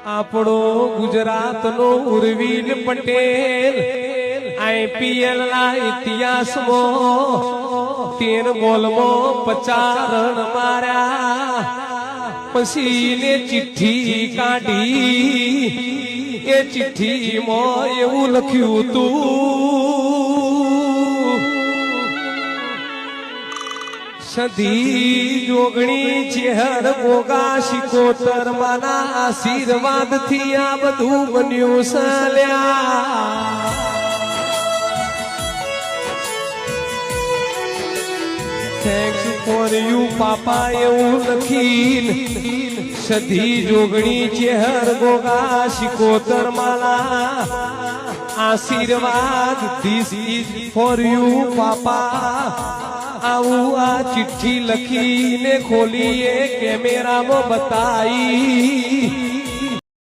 આપણો ગુજરાતનો ઉર્વિલ પટેલ આઈપીએલ ના ઇતિહાસમાં 13 ગોલમાં 50 રન માર્યા પછી ને ચિઠ્ઠી કાઢી એ ચિઠ્ઠીમાં એવું લખ્યું તું સધી જોગણી ચેહર ગોગા શિકોતર માના આશીર્વાદ થી આ બધું બન્યું સલ્યા થેન્ક્સ ફોર યુ પાપા એવું લખીને સધી જોગણી ચેહર ગોગા શિકોતર માના આશીર્વાદ ધીસ ઇઝ ફોર યુ પાપા આવું આ ચિઠ્ઠી લખીને ખોલીએ કેમેરામાં બતાઈ